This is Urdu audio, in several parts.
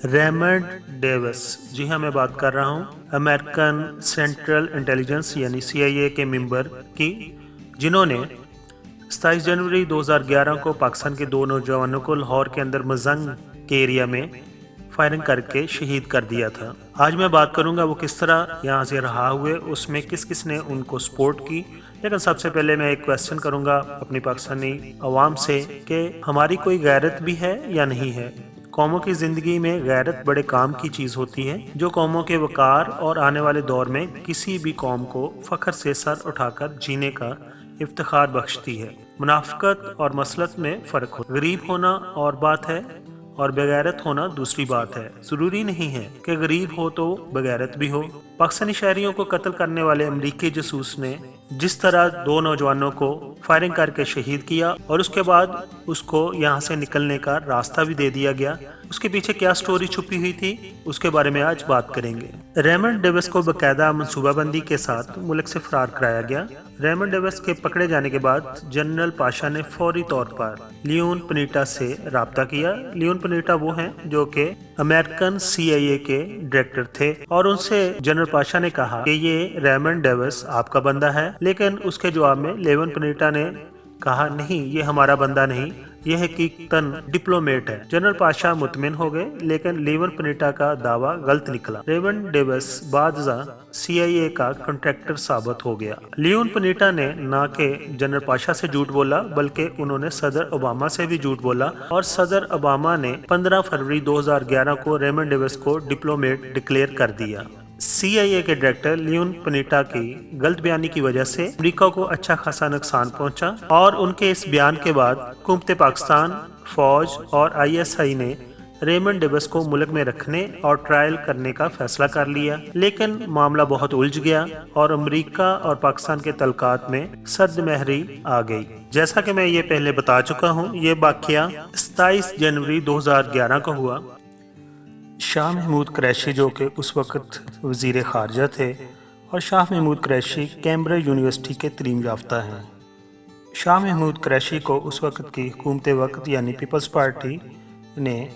ریمنڈ ڈیوس، جی ہاں میں بات کر رہا ہوں امریکن سینٹرل انٹیلیجنس یعنی CIA کے ممبر کی، جنہوں نے 27 جنوری 2011 کو پاکستان کے 2 نوجوانوں کو لاہور کے اندر مزنگ کے ایریا میں فائرنگ کر کے شہید کر دیا تھا۔ آج میں بات کروں گا وہ کس طرح یہاں سے رہا ہوئے، اس میں کس کس نے ان کو سپورٹ کی۔ لیکن سب سے پہلے میں ایک کویسچن کروں گا اپنی پاکستانی عوام سے کہ ہماری کوئی غیرت بھی ہے یا نہیں ہے؟ قوموں کی زندگی میں غیرت بڑے کام کی چیز ہوتی ہے، جو قوموں کے وقار اور آنے والے دور میں کسی بھی قوم کو فخر سے سر اٹھا کر جینے کا افتخار بخشتی ہے۔ منافقت اور مسلط میں فرق ہو، غریب ہونا اور بات ہے اور بغیرت ہونا دوسری بات ہے۔ ضروری نہیں ہے کہ غریب ہو تو بغیرت بھی ہو۔ پاکستانی شہریوں کو قتل کرنے والے امریکی جاسوس نے جس طرح 2 نوجوانوں کو فائرنگ کر کے شہید کیا اور اس کے بعد اس کو یہاں سے نکلنے کا راستہ بھی دے دیا گیا، اس کے پیچھے کیا سٹوری چھپی ہوئی تھی، اس کے بارے میں آج بات کریں گے۔ ریمنڈ ڈیوس کو باقاعدہ منصوبہ بندی کے ساتھ ملک سے فرار کرایا گیا۔ ریمنڈ ڈیوس کے پکڑے جانے کے بعد جنرل پاشا نے فوری طور پر لیون پنیٹا سے رابطہ کیا۔ لیون پنیٹا وہ ہیں جو کہ امریکن CIA کے ڈائریکٹر تھے، اور ان سے جنرل پاشا نے کہا کہ یہ ریمنڈ ڈیوس آپ کا بندہ ہے، لیکن اس کے جواب میں لیون پنیٹا نے کہا نہیں، یہ ہمارا بندہ نہیں، یہ حقیقتاً ڈپلومیٹ ہے۔ جنرل پاشا مطمئن ہو گئے، لیکن لیون پنیٹا کا دعویٰ غلط نکلا۔ ریمنڈ ڈیوس بعد ازاں CIA کا کنٹریکٹر ثابت ہو گیا۔ لیون پنیٹا نے نہ کہ جنرل پاشا سے جھوٹ بولا، بلکہ انہوں نے صدر اوباما سے بھی جھوٹ بولا، اور صدر اوباما نے 15 فروری 2011 کو ریمنڈ ڈیوس کو ڈپلومیٹ ڈکلیئر کر دیا۔ CIA کے ڈائریکٹر لیون پنیٹا کی غلط بیانی کی وجہ سے امریکہ کو اچھا خاصا نقصان پہنچا، اور ان کے اس بیان کے بعد حکومت پاکستان، فوج اور ISI نے ریمنڈ ڈیوس کو ملک میں رکھنے اور ٹرائل کرنے کا فیصلہ کر لیا۔ لیکن معاملہ بہت الجھ گیا اور امریکہ اور پاکستان کے تعلقات میں سرد مہری آ گئی۔ جیسا کہ میں یہ پہلے بتا چکا ہوں، یہ واقعہ 27 جنوری 2011 کو ہوا۔ شاہ محمود قریشی جو کہ اس وقت وزیر خارجہ تھے، اور شاہ محمود قریشی کیمبرج یونیورسٹی کے تعلیم یافتہ ہیں۔ شاہ محمود قریشی کو اس وقت کی حکومت وقت یعنی پیپلز پارٹی نے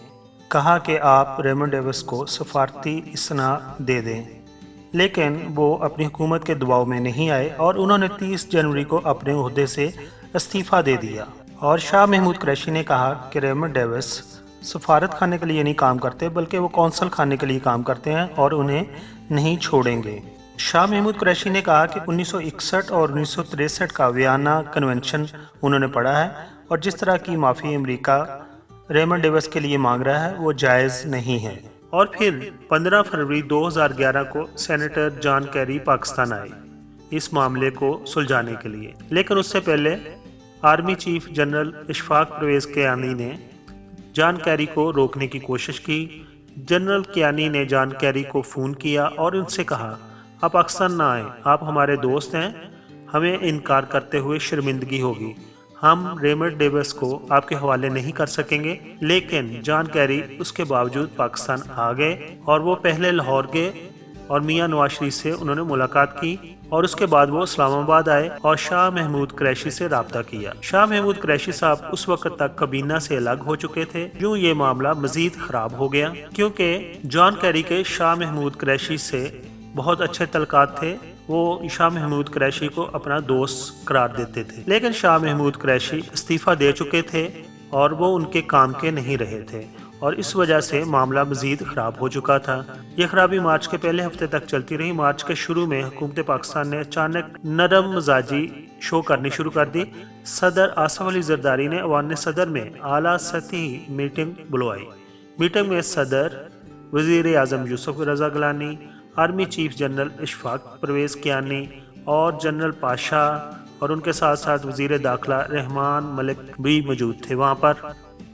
کہا کہ آپ ریمنڈ ڈیوس کو سفارتی اصطلاح دے دیں، لیکن وہ اپنی حکومت کے دباؤ میں نہیں آئے، اور انہوں نے 30 جنوری کو اپنے عہدے سے استعفیٰ دے دیا۔ اور شاہ محمود قریشی نے کہا کہ ریمنڈ ڈیوس سفارت خانے کے لیے نہیں کام کرتے، بلکہ وہ کونسل خانے کے لیے کام کرتے ہیں اور انہیں نہیں چھوڑیں گے۔ شاہ محمود قریشی نے کہا کہ 1961 اور 1963 کا ویانا کنونشن انہوں نے پڑھا ہے، اور جس طرح کی معافی امریکہ ریمنڈ ڈیوس کے لیے مانگ رہا ہے وہ جائز نہیں ہے۔ اور پھر 15 فروری 2011 کو سینیٹر جان کیری پاکستان آئے اس معاملے کو سلجھانے کے لیے، لیکن اس سے پہلے army chief general Ashfaq Parvez Kayani نے جان کیری کو روکنے کی کوشش کی۔ جنرل کیانی نے جان کیری کو فون کیا اور ان سے کہا آپ پاکستان نہ آئیں، آپ ہمارے دوست ہیں، ہمیں انکار کرتے ہوئے شرمندگی ہوگی، ہم ریمنڈ ڈیوس کو آپ کے حوالے نہیں کر سکیں گے۔ لیکن جان کیری اس کے باوجود پاکستان آ گئے، اور وہ پہلے لاہور گئے اور میاں نواز شریف سے انہوں نے ملاقات کی، اور اس کے بعد وہ اسلام آباد آئے اور شاہ محمود قریشی سے رابطہ کیا۔ شاہ محمود قریشی صاحب اس وقت تک کابینہ سے الگ ہو چکے تھے، یوں یہ معاملہ مزید خراب ہو گیا، کیونکہ جان کیری کے شاہ محمود قریشی سے بہت اچھے تعلقات تھے، وہ شاہ محمود قریشی کو اپنا دوست قرار دیتے تھے۔ لیکن شاہ محمود قریشی استعفیٰ دے چکے تھے اور وہ ان کے کام کے نہیں رہے تھے، اور اس وجہ سے معاملہ مزید خراب ہو چکا تھا۔ یہ خرابی مارچ کے پہلے ہفتے تک چلتی رہی۔ مارچ کے شروع میں حکومت پاکستان نے اچانک نرم مزاجی شو کرنی شروع کر دی۔ صدر آصف علی زرداری نے ایوان صدر میں اعلیٰ سطحی میٹنگ بلوائی۔ میٹنگ میں صدر، وزیر اعظم Yousaf Raza Gilani, army chief general Ashfaq Parvez Kayani اور جنرل پاشا، اور ان کے ساتھ ساتھ وزیر داخلہ رحمان ملک بھی موجود تھے وہاں پر۔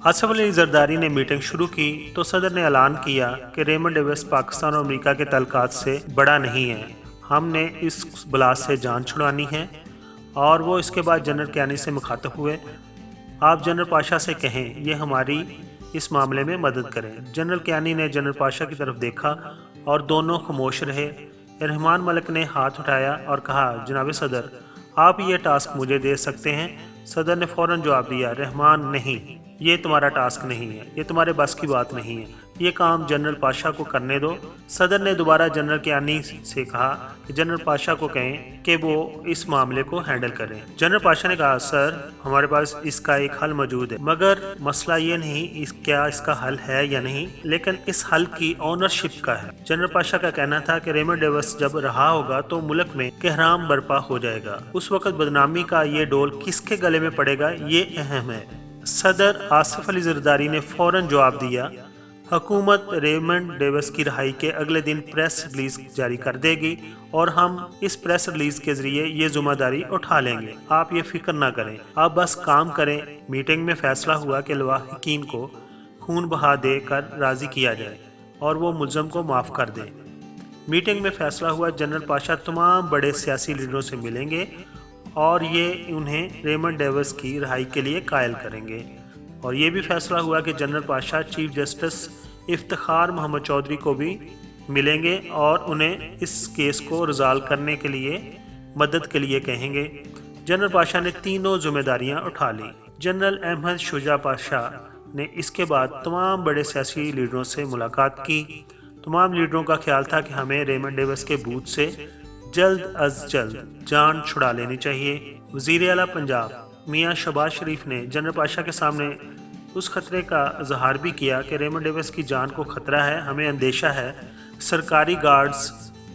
آصف علی زرداری نے میٹنگ شروع کی تو صدر نے اعلان کیا کہ ریمنڈ ڈیوس پاکستان اور امریکہ کے تعلقات سے بڑا نہیں ہے، ہم نے اس بلا سے جان چھڑانی ہے۔ اور وہ اس کے بعد جنرل کیانی سے مخاطب ہوئے، آپ جنرل پاشا سے کہیں یہ ہماری اس معاملے میں مدد کریں۔ جنرل کیانی نے جنرل پاشا کی طرف دیکھا اور دونوں خاموش رہے۔ رحمان ملک نے ہاتھ اٹھایا اور کہا جناب صدر، آپ یہ ٹاسک مجھے دے سکتے ہیں۔ صدر نے فوراً جواب دیا، رحمان نہیں، یہ تمہارا ٹاسک نہیں ہے، یہ تمہارے بس کی بات نہیں ہے۔ یہ کام جنرل پاشا کو کرنے دو۔ صدر نے دوبارہ جنرل کیانی سے کہا کہ جنرل پاشا کو کہیں کہ وہ اس معاملے کو ہینڈل کریں۔ جنرل پاشا نے کہا سر ہمارے پاس اس کا ایک حل موجود ہے، مگر مسئلہ یہ نہیں کیا اس کا حل ہے یا نہیں، لیکن اس حل کی اونرشپ کا ہے۔ جنرل پاشا کا کہنا تھا کہ ریمنڈ ڈیوس جب رہا ہوگا تو ملک میں کہرام برپا ہو جائے گا، اس وقت بدنامی کا یہ ڈول کس کے گلے میں پڑے گا یہ اہم ہے۔ صدر آصف علی زرداری نے فوراً جواب دیا، حکومت ریمنڈ ڈیوس کی رہائی کے اگلے دن پریس ریلیز جاری کر دے گی اور ہم اس پریس ریلیز کے ذریعے یہ ذمہ داری اٹھا لیں گے، آپ یہ فکر نہ کریں، آپ بس کام کریں۔ میٹنگ میں فیصلہ ہوا کہ لواحقین کو خون بہا دے کر راضی کیا جائے اور وہ ملزم کو معاف کر دیں۔ میٹنگ میں فیصلہ ہوا جنرل پاشا تمام بڑے سیاسی لیڈروں سے ملیں گے اور یہ انہیں ریمنڈ ڈیوس کی رہائی کے لیے قائل کریں گے، اور یہ بھی فیصلہ ہوا کہ general Pasha chief justice Iftikhar Muhammad Chaudhry کو بھی ملیں گے اور انہیں اس کیس کو ریزالو کرنے کے لیے مدد کے لیے کہیں گے۔ جنرل پاشا نے تینوں ذمہ داریاں اٹھا لیں۔ جنرل احمد شجاع پاشا نے اس کے بعد تمام بڑے سیاسی لیڈروں سے ملاقات کی۔ تمام لیڈروں کا خیال تھا کہ ہمیں ریمنڈ ڈیوس کے بوجھ سے جلد از جلد جان چھڑا لینی چاہیے۔ وزیر اعلیٰ پنجاب میاں شہباز شریف نے جنرل پاشا کے سامنے اس خطرے کا اظہار بھی کیا کہ ریمنڈ ڈیوس کی جان کو خطرہ ہے، ہمیں اندیشہ ہے سرکاری گارڈز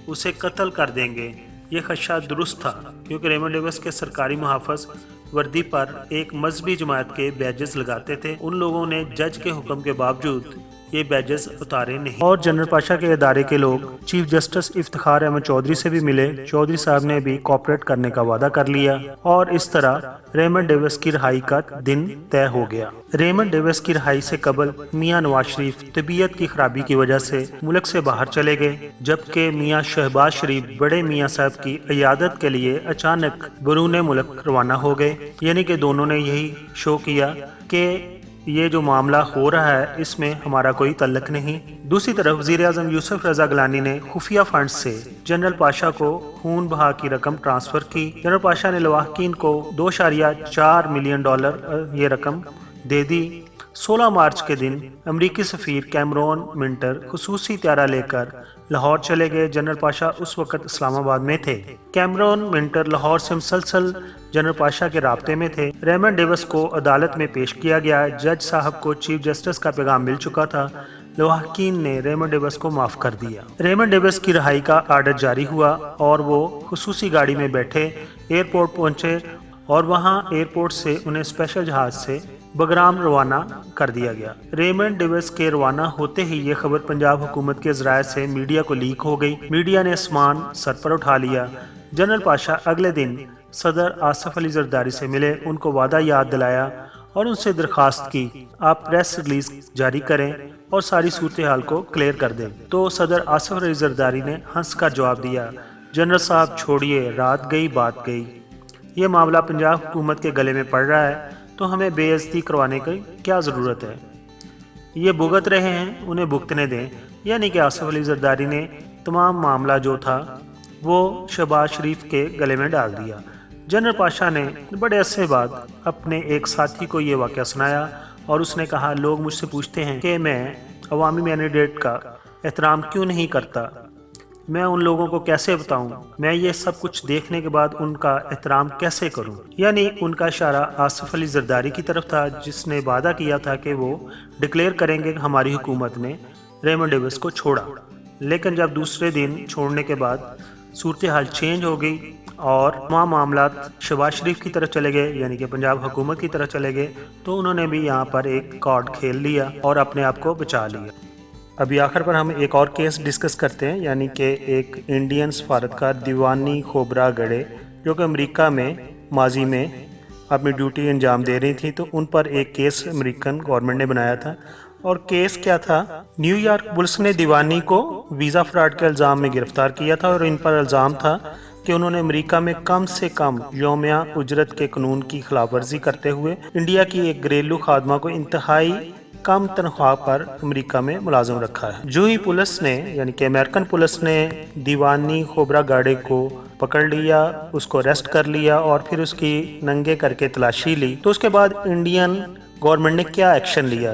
اسے قتل کر دیں گے۔ یہ خدشہ درست تھا کیونکہ ریمنڈ ڈیوس کے سرکاری محافظ وردی پر ایک مذہبی جماعت کے بیجز لگاتے تھے۔ ان لوگوں نے جج کے حکم کے باوجود یہ بیجز اتارے نہیں، اور جنرل پاشا کے ادارے کے لوگ چیف جسٹس افتخار احمد چودھری سے بھی ملے۔ چودھری صاحب نے بھی کوآپریٹ کرنے کا وعدہ کر لیا اور اس طرح ریمنڈ ڈیوس کی رہائی کا دن طے ہو گیا۔ ریمنڈ ڈیوس کی رہائی سے قبل میاں نواز شریف طبیعت کی خرابی کی وجہ سے ملک سے باہر چلے گئے، جبکہ میاں شہباز شریف بڑے میاں صاحب کی عیادت کے لیے اچانک بیرون ملک روانہ ہو گئے، یعنی کہ دونوں نے یہی شو کیا کہ یہ جو معاملہ ہو رہا ہے اس میں ہمارا کوئی تعلق نہیں۔ دوسری طرف وزیر اعظم یوسف رضا گیلانی نے خفیہ فنڈ سے جنرل پاشا کو خون بہا کی رقم ٹرانسفر کی۔ جنرل پاشا نے لواحقین کو $2.4 ملین یہ رقم دے دی۔ 16 مارچ کے دن امریکی سفیر کیمرون منٹر خصوصی طیارہ لے کر لاہور چلے گئے۔ جنرل پاشا اس وقت اسلام آباد میں تھے۔ کیمرون منٹر لاہور سے مسلسل جنرل پاشا کے رابطے میں تھے۔ ریمنڈ ڈیوس کو عدالت میں پیش کیا گیا۔ جج صاحب کو چیف جسٹس کا پیغام مل چکا تھا۔ لواحقین نے ریمنڈ ڈیوس کو معاف کر دیا۔ ریمنڈ ڈیوس کی رہائی کا آرڈر جاری ہوا اور وہ خصوصی گاڑی میں بیٹھے ایئرپورٹ پہنچے اور وہاں ایئرپورٹ سے انہیں اسپیشل جہاز سے بگرام روانہ کر دیا گیا۔ ریمنڈ ڈیوس کے روانہ ہوتے ہی یہ خبر پنجاب حکومت کے ذرائع سے میڈیا کو لیک ہو گئی۔ میڈیا نے آسمان سر پر اٹھا لیا۔ جنرل پاشا اگلے دن صدر آصف علی زرداری سے ملے، ان کو وعدہ یاد دلایا اور ان سے درخواست کی آپ پریس ریلیز جاری کریں اور ساری صورتحال کو کلیئر کر دیں۔ تو صدر آصف علی زرداری نے ہنس کر جواب دیا، جنرل صاحب چھوڑیے، رات گئی بات گئی، یہ معاملہ پنجاب حکومت کے گلے میں پڑ رہا ہے تو ہمیں بے عزتی کروانے کی کیا ضرورت ہے، یہ بھگت رہے ہیں انہیں بھگتنے دیں۔ یعنی کہ آصف علی زرداری نے تمام معاملہ جو تھا وہ شہباز شریف کے گلے میں ڈال دیا۔ جنرل پاشا نے بڑے عرصے بعد اپنے ایک ساتھی کو یہ واقعہ سنایا اور اس نے کہا لوگ مجھ سے پوچھتے ہیں کہ میں عوامی مینڈیٹ کا احترام کیوں نہیں کرتا، میں ان لوگوں کو کیسے بتاؤں، میں یہ سب کچھ دیکھنے کے بعد ان کا احترام کیسے کروں۔ یعنی ان کا اشارہ آصف علی زرداری کی طرف تھا جس نے وعدہ کیا تھا کہ وہ ڈکلیئر کریں گے کہ ہماری حکومت نے ریمنڈ ڈیوس کو چھوڑا، لیکن جب دوسرے دن چھوڑنے کے بعد صورتحال چینج ہو گئی اور تمام معاملات شہباز شریف کی طرف چلے گئے، یعنی کہ پنجاب حکومت کی طرف چلے گئے، تو انہوں نے بھی یہاں پر ایک کارڈ کھیل لیا اور اپنے آپ کو بچا لیا۔ ابھی آخر پر ہم ایک اور کیس ڈسکس کرتے ہیں، یعنی کہ ایک انڈین سفارتکار دیوانی کھوبرا گڑے جو کہ امریکہ میں ماضی میں اپنی ڈیوٹی انجام دے رہی تھی، تو ان پر ایک کیس امریکن گورنمنٹ نے بنایا تھا۔ اور کیس کیا تھا، نیو یارک پولیس نے دیوانی کو ویزا فراڈ کے الزام میں گرفتار کیا تھا اور ان پر الزام تھا کہ انہوں نے امریکہ میں کم سے کم یومیہ اجرت کے قانون کی خلاف ورزی کرتے ہوئے انڈیا کی ایک گھریلو خادمہ کو انتہائی کم تنخواہ پر امریکہ میں ملازم رکھا ہے۔ جو ہی پولیس نے یعنی کہ امریکن پولیس نے دیوانی کھوبرا گاڑے کو پکڑ لیا، اس کو اریسٹ کر لیا اور پھر اس کی ننگے کر کے تلاشی لی، تو اس کے بعد انڈین گورنمنٹ نے کیا ایکشن لیا،